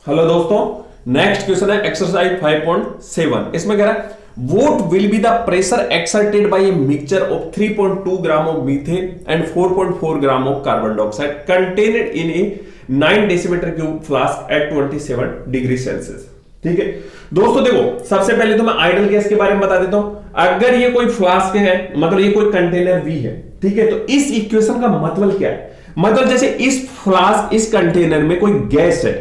Hello दोस्तों, next question है exercise 5.7। इसमें कह रहा है what will be the pressure exerted by a mixture of 3.2 gram of methane and 4.4 gram of carbon dioxide contained in a 9 decimeter cube flask at 27 degree Celsius. ठीक है दोस्तों, देखो सबसे पहले तो मैं आइडल गैस के बारे में बता देता हूं। अगर ये कोई फ्लास्क है, मतलब ये कोई कंटेनर भी है, ठीक है, तो इस इक्वेशन का मतलब क्या है? मतलब जैसे इस फ्लास्क, इस कंटेनर में कोई गैस है,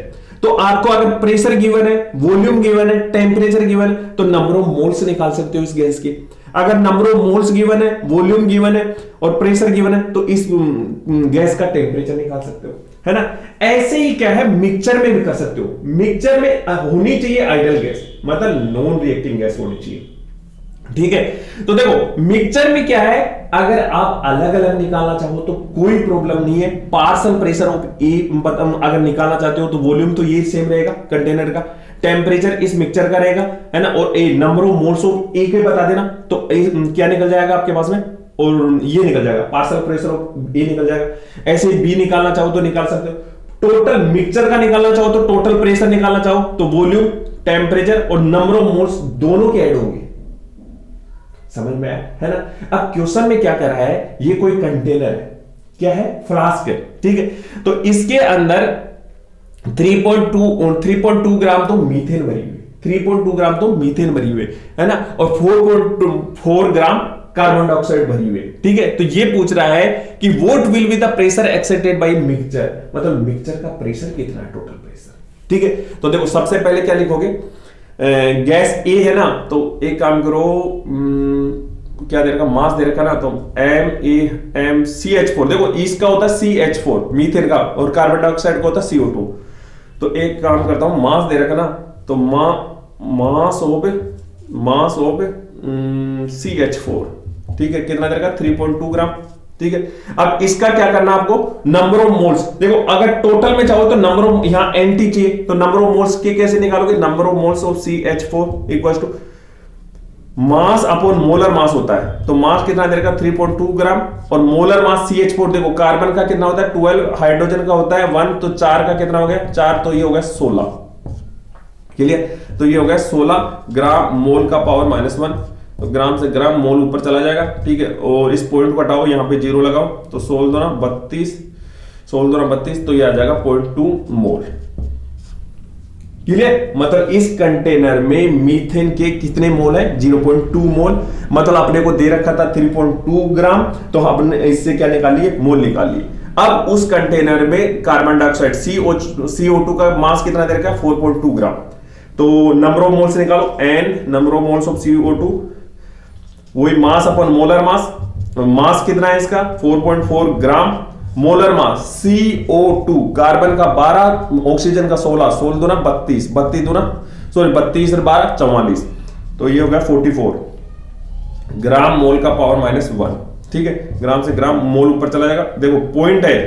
तो आपको अगर प्रेशर गिवन है, वॉल्यूम गिवन है, टेम्परेचर गिवन है, तो नंबर ऑफ मोल्स निकाल सकते हो इस गैस के। अगर नंबर ऑफ मोल्स गिवन है, वॉल्यूम गिवन है और प्रेशर गिवन है, तो इस गैस का टेम्परेचर निकाल सकते हो, है ना। ऐसे ही क्या है, मिक्सचर में भी कर सकते हो। मिक्सचर में होनी चाहिए आइडल गैस, मतलब नॉन रिएक्टिंग गैस होनी चाहिए। ठीक है, तो देखो मिक्सचर में क्या है, अगर आप अलग अलग निकालना चाहो तो कोई प्रॉब्लम नहीं है। पार्शियल प्रेशर ऑफ ए अगर निकालना चाहते हो तो वॉल्यूम तो ये सेम रहेगा कंटेनर का, टेम्परेचर इस मिक्सचर का रहेगा, है ना, और ए नंबर ऑफ मोल्स ऑफ ए के बता देना, तो क्या निकल जाएगा आपके पास में, और ये निकल जाएगा पार्शियल प्रेशर ऑफ ए निकल जाएगा। ऐसे बी निकालना चाहो तो निकाल सकते हो। टोटल मिक्सचर का निकालना चाहो तो टोटल प्रेशर निकालना चाहो तो वॉल्यूम, टेम्परेचर और नंबर ऑफ मोल्स दोनों के ऐड होंगे। समझ में आया, है ना। अब क्वेश्चन में क्या कर रहा है, ये कोई कंटेनर है, क्या है, फ्लास्क है, ठीक है, तो इसके अंदर 3.2 ग्राम तो मीथेन भरी हुई, 3.2 ग्राम तो मीथेन भरी हुई, है ना, और 4.4 ग्राम कार्बन डाइऑक्साइड भरी हुई। ठीक है, तो ये पूछ रहा है कि what will be the pressure exerted by mixture, मतलब मिक्सचर का प्रेशर कितना है, टोटल प्रेशर। ठीक है, तो देखो सबसे पहले क्या लिखोगे, गैस ए है ना, तो एक काम करो, क्या दे रखा, मास दे रखा ना, तो MaCH4। देखो इसका होता है CH4 मीथेन का, और कार्बन डाइऑक्साइड का होता है CO2। तो एक काम करता हूं, मास दे रखा ना, तो मास ऑफ CH4, ठीक है, कितना दे रखा, 3.2 ग्राम। ठीक है, अब इसका क्या करना आपको, नंबर ऑफ मोल्स। देखो अगर टोटल में चाहो तो नंबर ऑफ, यहां एनटी चाहिए, तो नंबर ऑफ मोल्स के कैसे निकालोगे, number of moles of CH4 equal to mass upon molar mass होता है। तो मास कितना दे रखा, 3.2 ग्राम, और मोलर मास CH4, देखो कार्बन का कितना होता है 12, हाइड्रोजन का होता है 1, तो 4 का कितना हो गया 4, तो ये हो गया 16। क्लियर, तो ये हो गया 16 ग्राम मोल का पावर -1, तो ग्राम से ग्राम मोल ऊपर चला जाएगा। ठीक है, और इस पॉइंट को हटाओ, यहां पे 0 लगाओ, तो 16 दूना 32, तो ये आ जाएगा 0.2 मोल। क्लियर, मतलब इस कंटेनर में मीथेन के कितने मोल है, 0.2 मोल। मतलब अपने को दे रखा था 3.2 ग्राम, तो हमने इससे क्या निकालिए, मोल निकालिए। अब उस कंटेनर में कार्बन डाइऑक्साइड CO2 का मास कितना दे रखा है, 4.2 ग्राम। तो नंबर ऑफ मोल्स निकालो, N number of moles of CO2, वही मास अपन मोलर मास, मास कितना है इसका 4.4 ग्राम, मोलर मास CO2 कार्बन का 12, ऑक्सीजन का 16 दूना 32 दूना 32 और 12 44, तो ये हो गया 44 ग्राम मोल का पावर -1। ठीक है, ग्राम से ग्राम मोल ऊपर चला जाएगा। देखो पॉइंट है,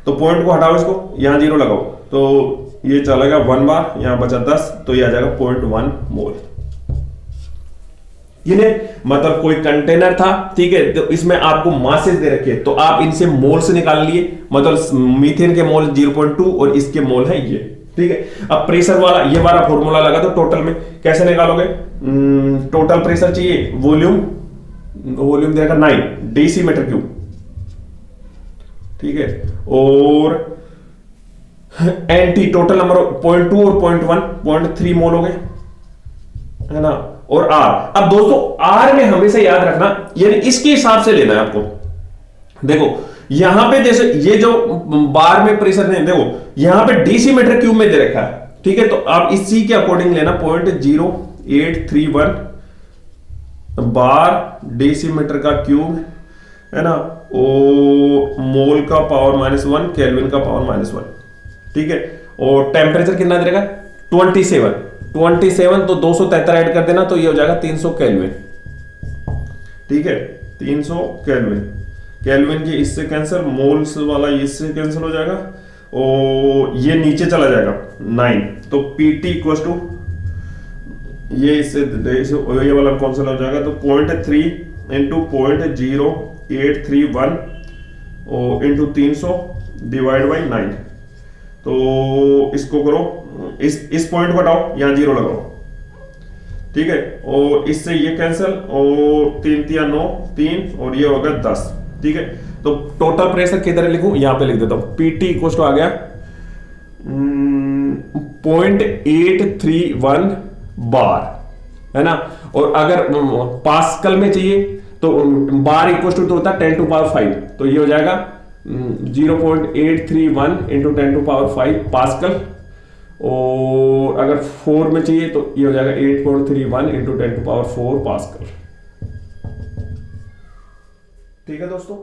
तो पॉइंट को हटाओ, इसको यहां 0 लगाओ, तो ये चलेगा 1 बार, यहां बचा 10, तो ये आ जाएगा 0.1 मोल। ये मतलब कोई कंटेनर था, ठीक है, तो इसमें आपको मासेस दे रखे, तो आप इनसे मोल्स निकाल लिए, मतलब मीथेन के मोल 0.2 और इसके मोल है ये। ठीक है, अब प्रेशर वाला ये वाला फॉर्मूला लगा दो, टोटल में कैसे निकालोगे, टोटल प्रेशर चाहिए, वॉल्यूम दे रखा 9 डेसीमीटर क्यूब। ठीक है, और एनटी टोटल नंबर 0.2 और 0.1 0.3 मोल हो गए, है ना, और R। अब दोस्तों R में हमेशा याद रखना, यानी इसके हिसाब से लेना है आपको। देखो यहां पे जैसे ये जो बार में प्रेशर नहीं, देखो यहां पे डेसीमीटर क्यूब में दे रखा है, ठीक है, तो आप इसी के अकॉर्डिंग लेना, 0.0831 बार डेसीमीटर का क्यूब, है ना, ओ मोल का पावर -1, केल्विन का पावर -1। ठीक है, और टेम्परेचर कितना दे रखा, 27, तो 273 ऐड कर देना, तो ये हो जाएगा 300 केल्विन। ठीक है, 300 केल्विन की इससे कैंसिल, मोल्स वाला इससे कैंसिल हो जाएगा, और ये नीचे चला जाएगा 9, तो PT इक्वल टू ये इससे ये वाला कैंसिल हो जाएगा, तो 0.3 इंटू 0.0831 इंटू 300 डिवाइड बाई 9, तो इसको करो इस पॉइंट को हटाओ, यहां 0 लगाओ, ठीक है, और इससे ये कैंसिल, और 3 3 9 3, और ये होगा 10, ठीक है। तो टोटल प्रेशर किधर लिखूं, यहां पे लिख देता हूं, पीटी इक्वल टू आ गया 0.831 बार, है ना। और अगर पास्कल में चाहिए तो बार इक्वल टू होता है 10 टू पावर 5, तो ये हो जाएगा 0.831 इंटू 10 टू पावर 5 पास्कल। और अगर 4 में चाहिए तो ये हो जाएगा 8.31 इंटू 10 टू पावर 4 पास्कल। ठीक है दोस्तों।